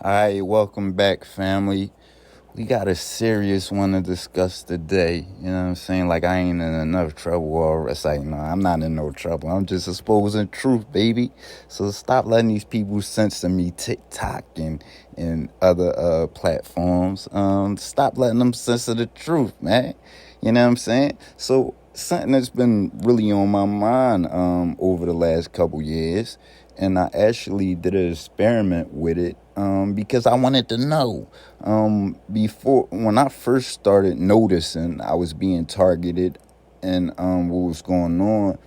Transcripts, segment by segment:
Alright, welcome back, family. We got a serious one to discuss today. You know what I'm saying? Like, I ain't in enough trouble already. It's like, no, I'm not in no trouble. I'm just exposing truth, baby. So stop letting these people censor me, TikTok and other platforms. Stop letting them censor the truth, man. You know what I'm saying? So something that's been really on my mind over the last couple years, and I actually did an experiment with it because I wanted to know. Before, when I first started noticing I was being targeted and what was going on,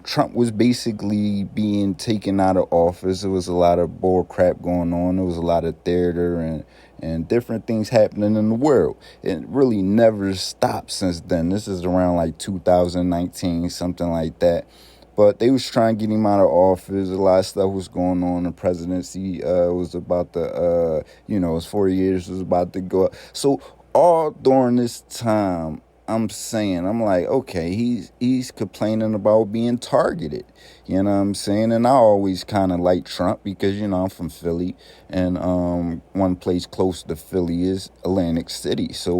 Trump was basically being taken out of office. There was a lot of bull crap going on. There was a lot of theater and different things happening in the world. It really never stopped since then. This is around like 2019, something like that. But they was trying to get him out of office. A lot of stuff was going on. The presidency was about to, his 4 years was about to go up. So all during this time, I'm like, okay, he's complaining about being targeted. You know what I'm saying? And I always kind of like Trump because, I'm from Philly. And one place close to Philly is Atlantic City. So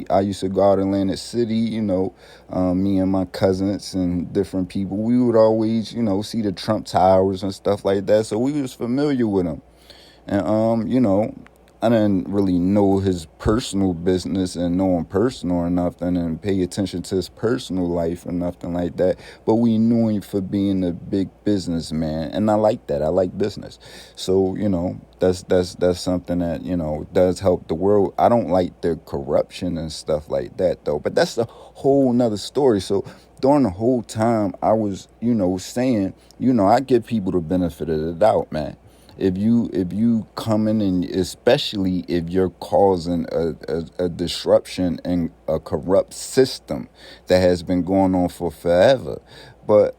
I used to go out to Atlantic City, me and my cousins and different people, we would always, see the Trump towers and stuff like that. So we was familiar with him. And, I didn't really know his personal business and know him personal or nothing and pay attention to his personal life or nothing like that. But we knew him for being a big businessman. And I like that. I like business. So, that's something that, does help the world. I don't like the corruption and stuff like that, though. But that's a whole nother story. So during the whole time I was, saying, I give people the benefit of the doubt, man. If you come in and especially if you're causing a disruption in a corrupt system that has been going on for forever. But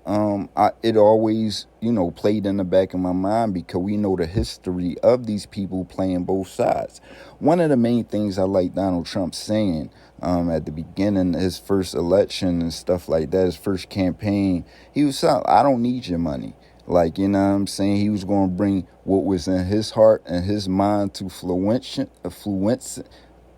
it always, played in the back of my mind because we know the history of these people playing both sides. One of the main things I like Donald Trump saying at the beginning, his first election and stuff like that, his first campaign, he was saying, I don't need your money. Like, you know what I'm saying? He was going to bring what was in his heart and his mind to fluence,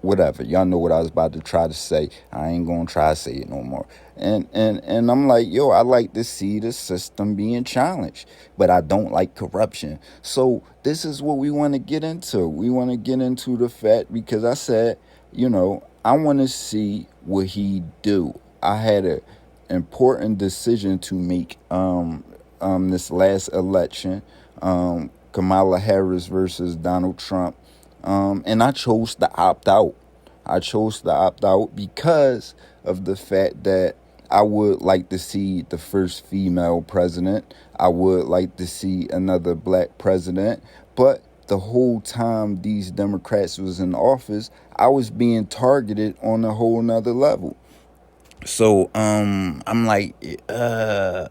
whatever. Y'all know what I was about to try to say. I ain't going to try to say it no more. And I'm like, I like to see the system being challenged, but I don't like corruption. So this is what we want to get into. We want to get into the fact because I said, I want to see what he do. I had a important decision to make, this last election, Kamala Harris versus Donald Trump, and I chose to opt out. I chose to opt out because of the fact that I would like to see the first female president. I would like to see another black president, but the whole time these Democrats was in office, I was being targeted on a whole nother level. So I'm like, I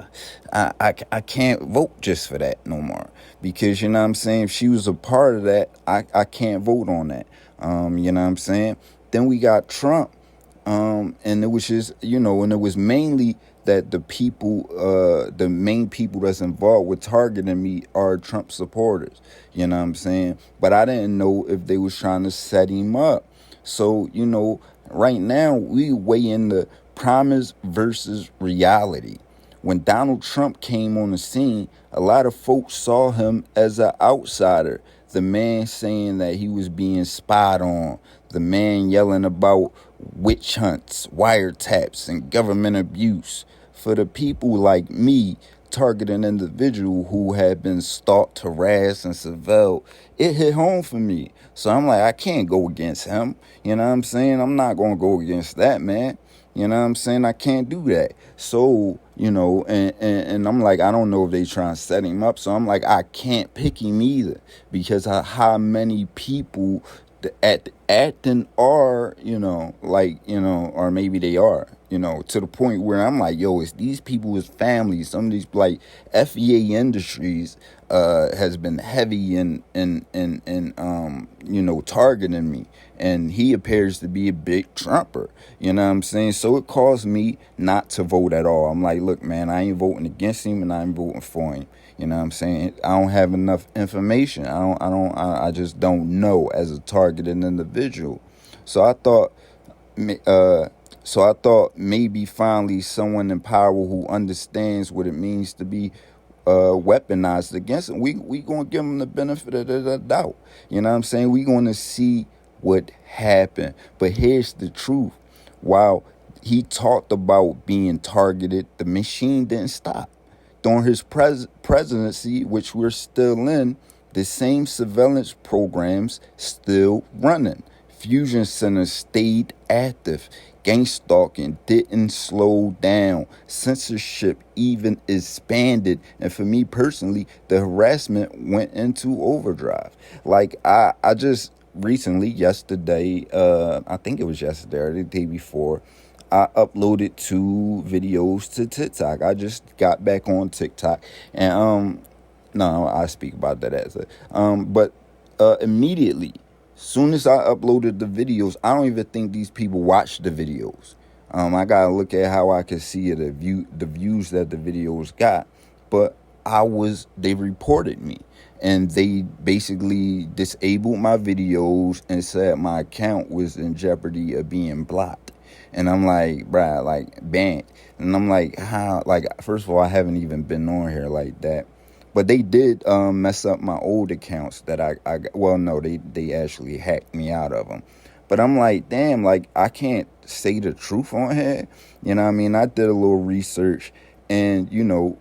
can't vote just for that no more because you know what I'm saying. If she was a part of that, I can't vote on that. You know what I'm saying. Then we got Trump, and it was just and it was mainly that the main people that's involved with targeting me are Trump supporters. You know what I'm saying. But I didn't know if they was trying to set him up. So right now we weigh in the promise versus reality. When Donald Trump came on the scene, a lot of folks saw him as an outsider. The man saying that he was being spied on. The man yelling about witch hunts, wiretaps, and government abuse. For the people like me, targeting an individual who had been stalked, harassed, and surveilled, it hit home for me. So I'm like, I can't go against him. You know what I'm saying? I'm not going to go against that, man. You know what I'm saying? I can't do that. So, and I'm like, I don't know if they trying to set him up. So I'm like, I can't pick him either because how many people acting are, or maybe they are, to the point where I'm like, yo, it's these people as families. Some of these, like, FEA Industries has been heavy in targeting me. And he appears to be a big Trumper. You know what I'm saying? So it caused me not to vote at all. I'm like, look, man, I ain't voting against him and I ain't voting for him. You know what I'm saying? I don't have enough information. I just don't know as a targeted individual. So I thought, maybe finally someone in power who understands what it means to be weaponized against him. We gonna give him the benefit of the doubt. You know what I'm saying? We gonna see what happened. But here's the truth. While he talked about being targeted, the machine didn't stop. During his presidency, which we're still in, the same surveillance programs still running. Fusion centers stayed active. Gangstalking didn't slow down. Censorship even expanded. And for me personally, the harassment went into overdrive. Like, I just recently, yesterday, I think it was yesterday or the day before, I uploaded 2 videos to TikTok. I just got back on TikTok, and no, I speak about that as but immediately, soon as I uploaded the videos, I don't even think these people watched the videos. I gotta look at how I can see the views that the videos got, but they reported me, and they basically disabled my videos and said my account was in jeopardy of being blocked. And I'm like, bruh, like, banned. And I'm like, how? Like, first of all, I haven't even been on here like that. But they did mess up my old accounts that well, no, they actually hacked me out of them. But I'm like, damn, like, I can't say the truth on here. You know what I mean? I did a little research, and,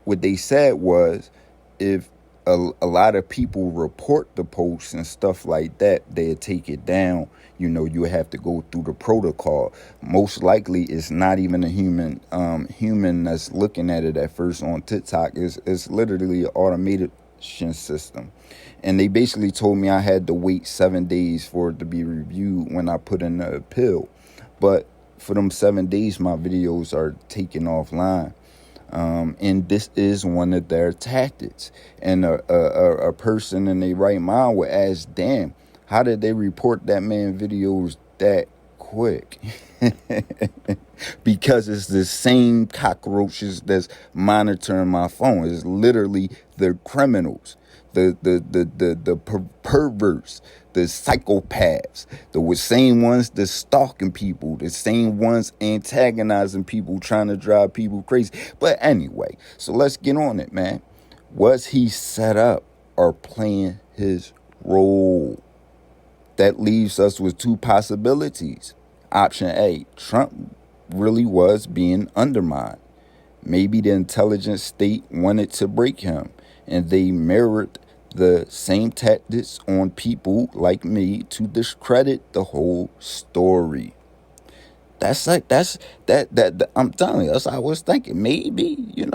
what they said was, if a lot of people report the posts and stuff like that, they'd take it down. You have to go through the protocol. Most likely, it's not even a human that's looking at it at first on TikTok. It's literally an automation system. And they basically told me I had to wait 7 days for it to be reviewed when I put in the appeal. But for them 7 days, my videos are taken offline. And this is one of their tactics. And a person in their right mind would ask, damn, how did they report that man videos that quick? Because it's the same cockroaches that's monitoring my phone. It's literally the criminals, the perverts, the psychopaths, the same ones that's stalking people, the same ones antagonizing people, trying to drive people crazy. But anyway, so let's get on it, man. Was he set up or playing his role? That leaves us with 2 possibilities. Option A, Trump really was being undermined. Maybe the intelligence state wanted to break him, and they mirrored the same tactics on people like me to discredit the whole story. I'm telling you, that's what I was thinking. Maybe,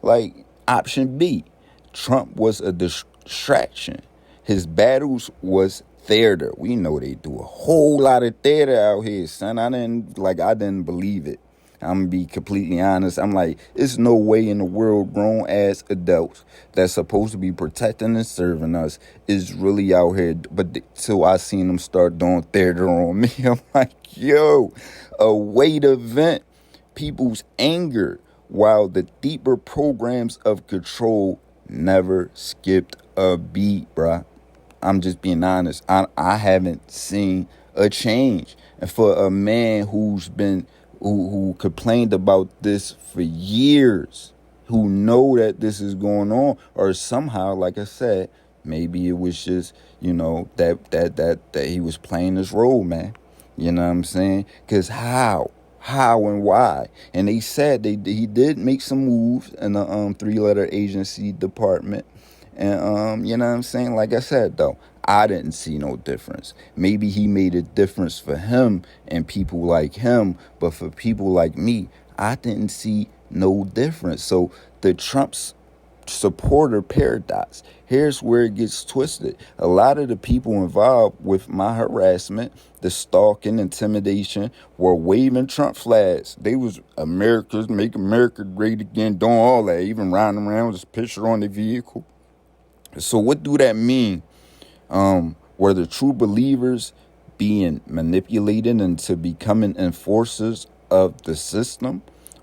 like, option B, Trump was a distraction. His battles was theater. We know they do a whole lot of theater out here, son. I didn't believe it. I'm gonna be completely honest. I'm like, it's no way in the world grown ass adults that's supposed to be protecting and serving us is really out here. But till I seen them start doing theater on me, I'm like, yo, a way to vent people's anger while the deeper programs of control never skipped a beat, bruh. I'm just being honest. I haven't seen a change. And for a man who complained about this for years, who know that this is going on, or somehow, like I said, maybe it was just, that he was playing this role, man. You know what I'm saying? Because how and why? And they said he did make some moves in the 3-letter agency department. And, you know what I'm saying? Like I said, though, I didn't see no difference. Maybe he made a difference for him and people like him, but for people like me, I didn't see no difference. So the Trump supporter paradox. Here's where it gets twisted. A lot of the people involved with my harassment, the stalking, intimidation, were waving Trump flags. They was America's make America great again, doing all that, even riding around with this picture on their vehicle. So what do that mean? Were the true believers being manipulated into becoming enforcers of the system?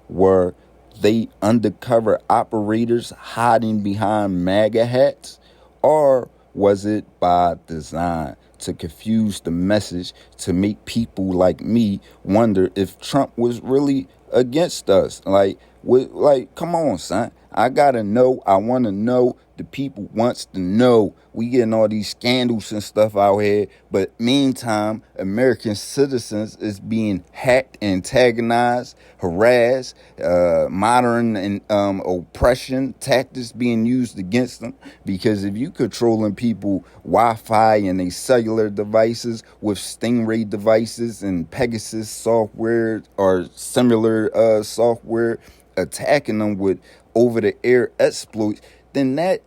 Were they undercover operators hiding behind MAGA hats? Or was it by design to confuse the message, to make people like me wonder if Trump was really against us? Come on, son. I gotta know. I want to know. The people wants to know. We getting all these scandals and stuff out here, but meantime, American citizens is being hacked, antagonized, harassed, modern and oppression tactics being used against them. Because if you controlling people Wi-Fi and they cellular devices with Stingray devices and Pegasus software or similar software, attacking them with over-the-air exploits, then that's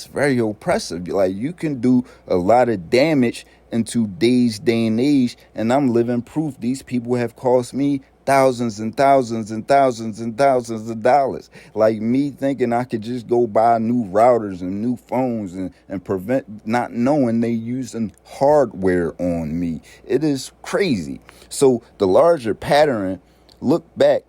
very oppressive. Like, you can do a lot of damage in today's day and age, and I'm living proof. These people have cost me thousands and thousands and thousands and thousands of dollars. Like, me thinking I could just go buy new routers and new phones and prevent, not knowing they using hardware on me. It is crazy. So the larger pattern, look back,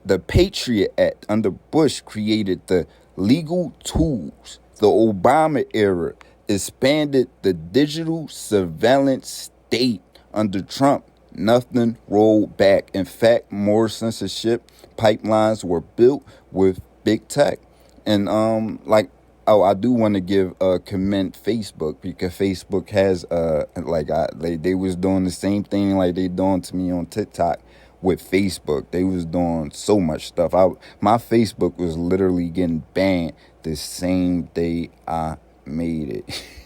the Patriot Act under Bush created the legal tools. The Obama era expanded the digital surveillance state. Under Trump, nothing rolled back. In fact, more censorship pipelines were built with big tech. And I do want to commend Facebook, because Facebook has they was doing the same thing like they doing to me on TikTok. With Facebook, they was doing so much stuff. My Facebook was literally getting banned the same day I made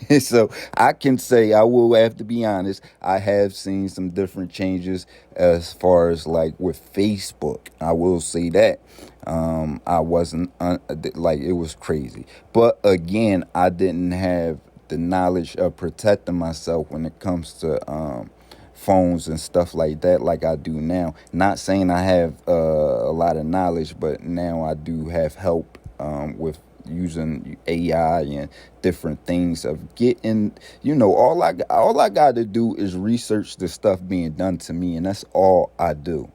it. So I can say, I will have to be honest, I have seen some different changes as far as like with Facebook. I will say that. I wasn't it was crazy. But again, I didn't have the knowledge of protecting myself when it comes to phones and stuff like that, like I do now. Not saying I have a lot of knowledge, but now I do have help with using AI and different things of getting, all I got to do is research the stuff being done to me, and that's all I do.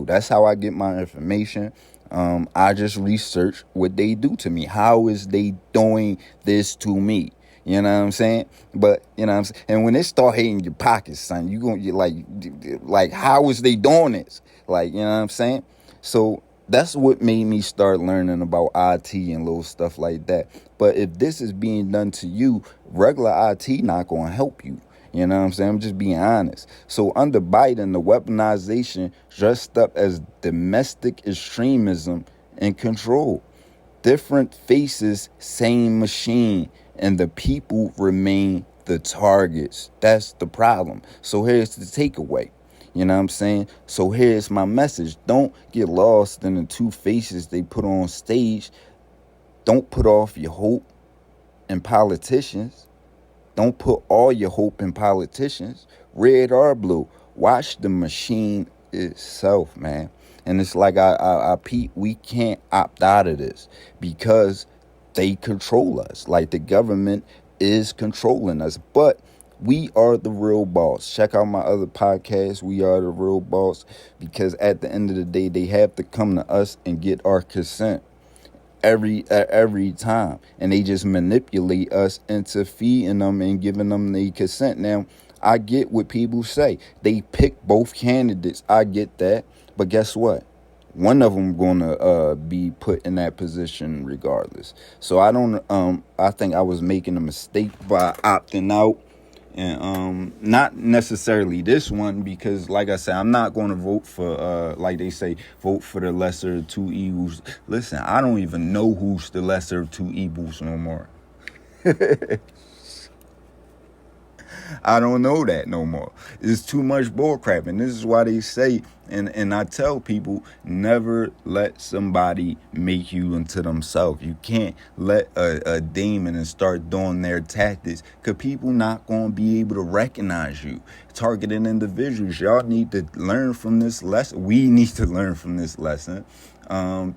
That's how I get my information. I just research what they do to me. How is they doing this to me? You know what I'm saying? But, you know what I'm saying? And when they start hitting your pockets, son, you going to get like, how is they doing this? Like, you know what I'm saying? So that's what made me start learning about IT and little stuff like that. But if this is being done to you, regular IT not going to help you. You know what I'm saying? I'm just being honest. So under Biden, the weaponization dressed up as domestic extremism and control. Different faces, same machine. And the people remain the targets. That's the problem. So here's the takeaway. You know what I'm saying? So here's my message. Don't get lost in the two faces they put on stage. Don't put off your hope in politicians. Don't put all your hope in politicians, red or blue. Watch the machine itself, man. And it's like we can't opt out of this because they control us. Like, the government is controlling us, but we are the real boss. Check out my other podcast, We Are the Real Boss, because at the end of the day, they have to come to us and get our consent every time, and they just manipulate us into feeding them and giving them the consent. Now, I get what people say. They pick both candidates. I get that, but guess what? One of them going to be put in that position regardless. So I think I was making a mistake by opting out, and not necessarily this one, because like I said, I'm not going to vote for, like they say, vote for the lesser of two evils. Listen, I don't even know who's the lesser of two evils no more. I don't know that no more. It's too much bullcrap. And this is why they say, and I tell people, never let somebody make you into themselves. You can't let a demon and start doing their tactics, because people not going to be able to recognize you. Targeting individuals, y'all need to learn from this lesson. We need to learn from this lesson.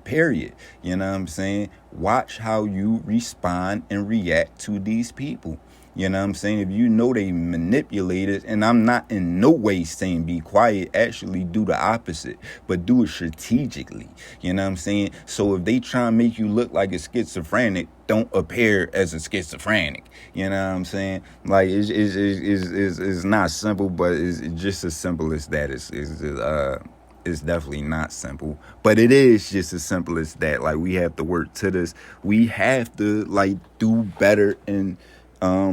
Period. You know what I'm saying? Watch how you respond and react to these people. You know what I'm saying? If you know they manipulated, and I'm not in no way saying be quiet, actually do the opposite, but do it strategically. You know what I'm saying? So if they try and make you look like a schizophrenic, don't appear as a schizophrenic. You know what I'm saying? Like, it's not simple, but it's just as simple as that. It's definitely not simple, but it is just as simple as that. Like, we have to work to this. We have to, like, do better in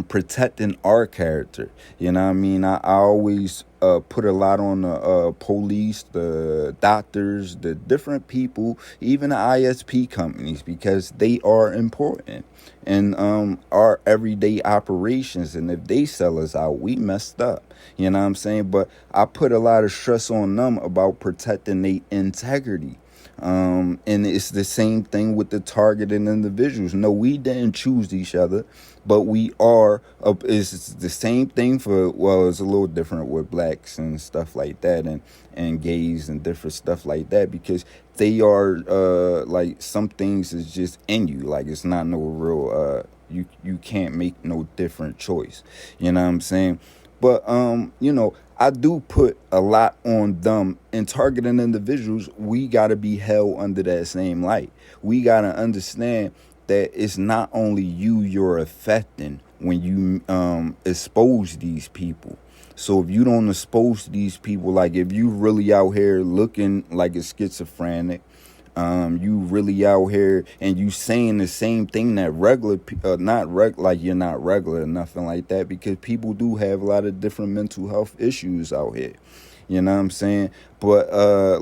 protecting our character. You know what I mean? I always put a lot on the police, the doctors, the different people, even the ISP companies, because they are important in our everyday operations. And if they sell us out, we messed up. You know what I'm saying? But I put a lot of stress on them about protecting their integrity. And it's the same thing with the targeted individuals. No, we didn't choose each other, but we are. It's the same thing for, well, it's a little different with blacks and stuff like that, and gays and different stuff like that, because they are like, some things is just in you. Like, it's not no real. You can't make no different choice. You know what I'm saying? But I do put a lot on them. And targeting individuals, we got to be held under that same light. We got to understand that it's not only you're affecting when you expose these people. So if you don't expose these people, like if you really out here looking like a schizophrenic, you really out here and you saying the same thing that regular like you're not regular or nothing like that, because people do have a lot of different mental health issues out here. You know what I'm saying? But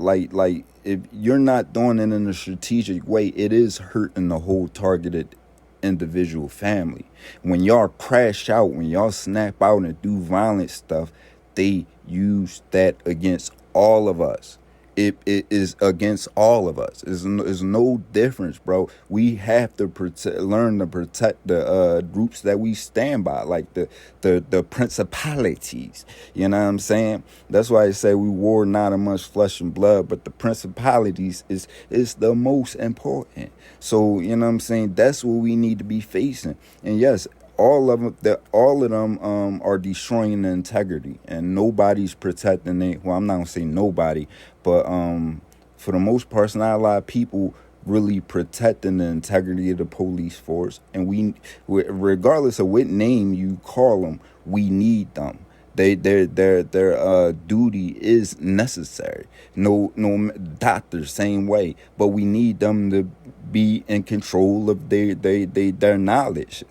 like if you're not doing it in a strategic way, it is hurting the whole targeted individual family. When y'all crash out, when y'all snap out and do violent stuff, they use that against all of us. It is against all of us. There's no difference, bro. We have to learn to protect the groups that we stand by, like the principalities. You know what I'm saying? That's why I say we war not amongst flesh and blood, but the principalities is the most important. So, you know what I'm saying? That's what we need to be facing. And yes, all of them are destroying the integrity, and nobody's protecting it. Well, I'm not gonna say nobody, but for the most part, not a lot of people really protecting the integrity of the police force. And we, regardless of what name you call them, we need them. Their duty is necessary. No doctors, same way, but we need them to be in control of their knowledge.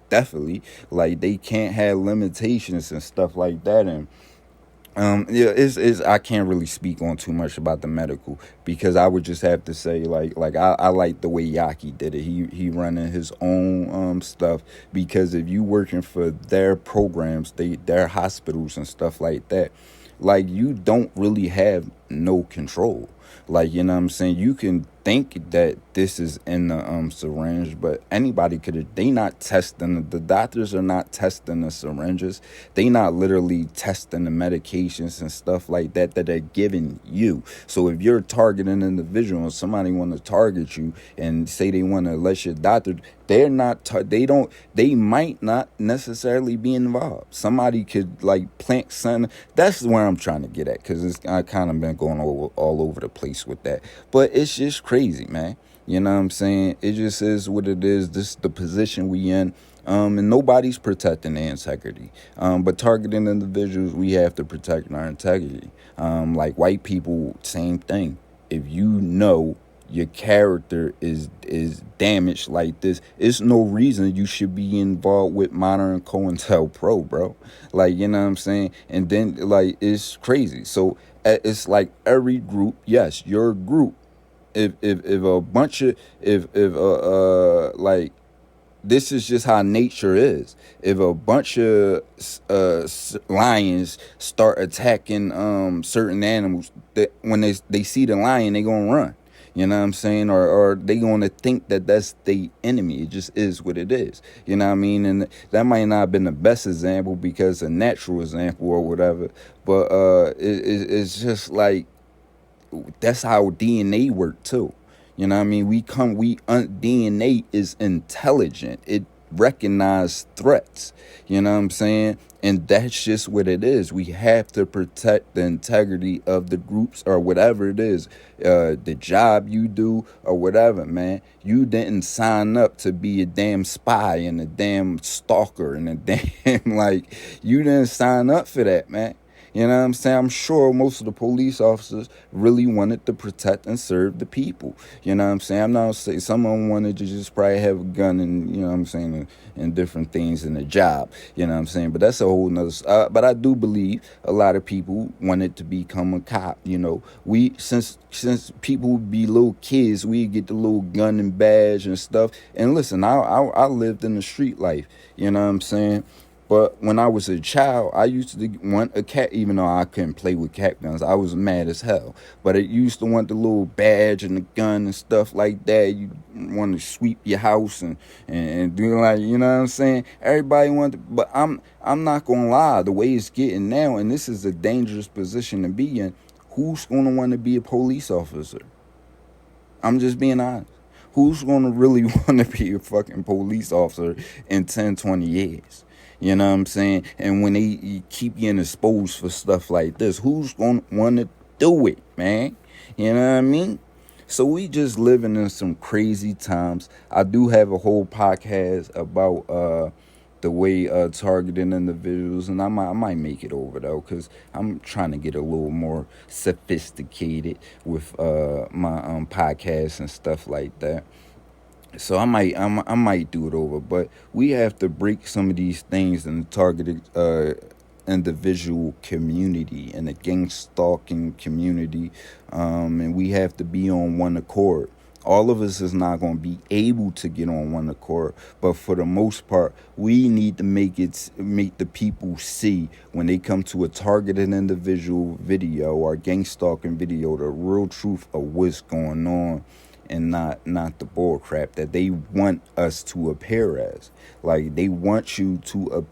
Definitely, like, they can't have limitations and stuff like that. And it's I can't really speak on too much about the medical, because I would just have to say, like I like the way Yaki did it. He running his own stuff, because if you working for their programs, their hospitals and stuff like that, like, you don't really have no control. Like, you know what I'm saying? You can think that this is in the syringe, but anybody could have. They not testing. The doctors are not testing the syringes. They not literally testing the medications and stuff like that they're giving you. So if you're targeting an individual and somebody want to target you and say they want to let your doctor, they're not. They might not necessarily be involved. Somebody could, like, plant something. That's where I'm trying to get at, because I kind of been going all over the place with that. But it's just crazy, man. You know what I'm saying? It just is what it is. This is the position we in. And nobody's protecting their integrity. But targeting individuals, we have to protect our integrity. Like white people, same thing. If you know your character is damaged like this, it's no reason you should be involved with Modern COINTELPRO, bro. Like, you know what I'm saying? And then, like, it's crazy. So it's like every group, yes, your group. If a bunch of like this is just how nature is. If a bunch of lions start attacking certain animals, that when they see the lion, they gonna run. You know what I'm saying? Or they gonna think that that's the enemy. It just is what it is. You know what I mean? And that might not have been the best example because a natural example or whatever. But it's just like that's how DNA work too. You know what I mean? DNA is intelligent. It recognizes threats. You know what I'm saying? And that's just what it is. We have to protect the integrity of the groups or whatever it is, the job you do or whatever, man. You didn't sign up to be a damn spy and a damn stalker and a damn, like, you didn't sign up for that, man. You know what I'm saying? I'm sure most of the police officers really wanted to protect and serve the people. You know what I'm saying? I'm not saying some of them wanted to just probably have a gun and, you know what I'm saying, and different things in the job. You know what I'm saying? But that's a whole nother. But I do believe a lot of people wanted to become a cop. You know, since people would be little kids, we get the little gun and badge and stuff. And listen, I lived in the street life. You know what I'm saying? But when I was a child, I used to want a cat, even though I couldn't play with cat guns. I was mad as hell. But I used to want the little badge and the gun and stuff like that. You want to sweep your house and do, like, you know what I'm saying? Everybody wanted to, but I'm not going to lie. The way it's getting now, and this is a dangerous position to be in, who's going to want to be a police officer? I'm just being honest. Who's going to really want to be a fucking police officer in 10, 20 years? You know what I'm saying? And when they keep getting exposed for stuff like this, who's going to want to do it, man? You know what I mean? So we just living in some crazy times. I do have a whole podcast about the way targeting individuals, and I might make it over, though, because I'm trying to get a little more sophisticated with my podcast and stuff like that. So I might do it over, but we have to break some of these things in the targeted individual community and the gangstalking community, and we have to be on one accord. All of us is not going to be able to get on one accord, but for the most part, we need to make the people see when they come to a targeted individual video or gangstalking video, the real truth of what's going on, and not the bull crap that they want us to appear as. Like, they want you to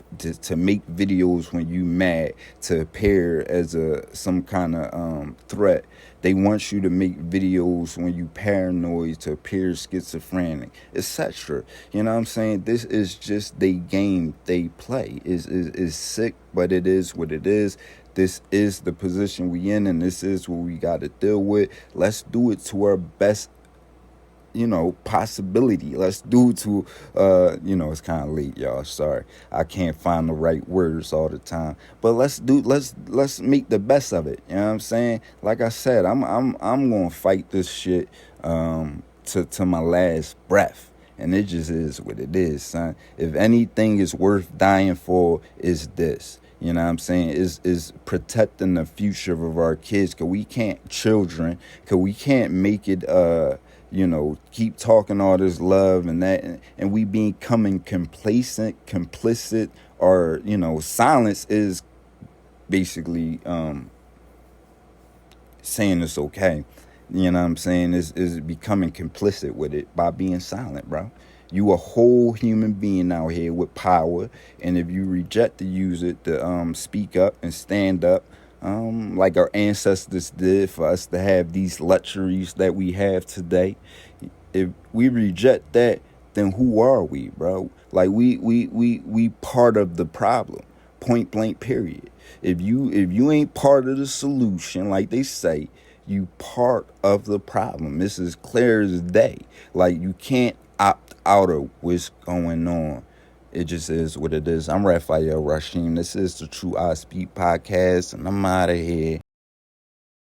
make videos when you mad to appear as some kind of threat. They want you to make videos when you paranoid to appear schizophrenic, etc. You know what I'm saying? This is just the game they play. Is sick, but it is what it is. This is the position we in, and this is what we got to deal with. Let's do it to our best, possibility. Let's do to, it's kind of late, y'all. Sorry. I can't find the right words all the time. But let's make the best of it. You know what I'm saying? Like I said, I'm going to fight this shit to my last breath. And it just is what it is, son. If anything is worth dying for, is this. You know what I'm saying? Is protecting the future of our kids. Because we can't make it, keep talking all this love and that, and we becoming complacent, complicit, or, silence is basically saying it's okay. You know what I'm saying? Is becoming complicit with it by being silent, bro. You a whole human being out here with power, and if you reject to use it to speak up and stand up, like our ancestors did for us to have these luxuries that we have today, if we reject that, then who are we, bro? Like, we part of the problem, point blank, period. If you ain't part of the solution, like they say, you part of the problem. This is clear as day. Like, you can't opt out of what's going on. It just is what it is. I'm Raphael Rashim. This is the TrueEyeSpeak Podcast, and I'm out of here.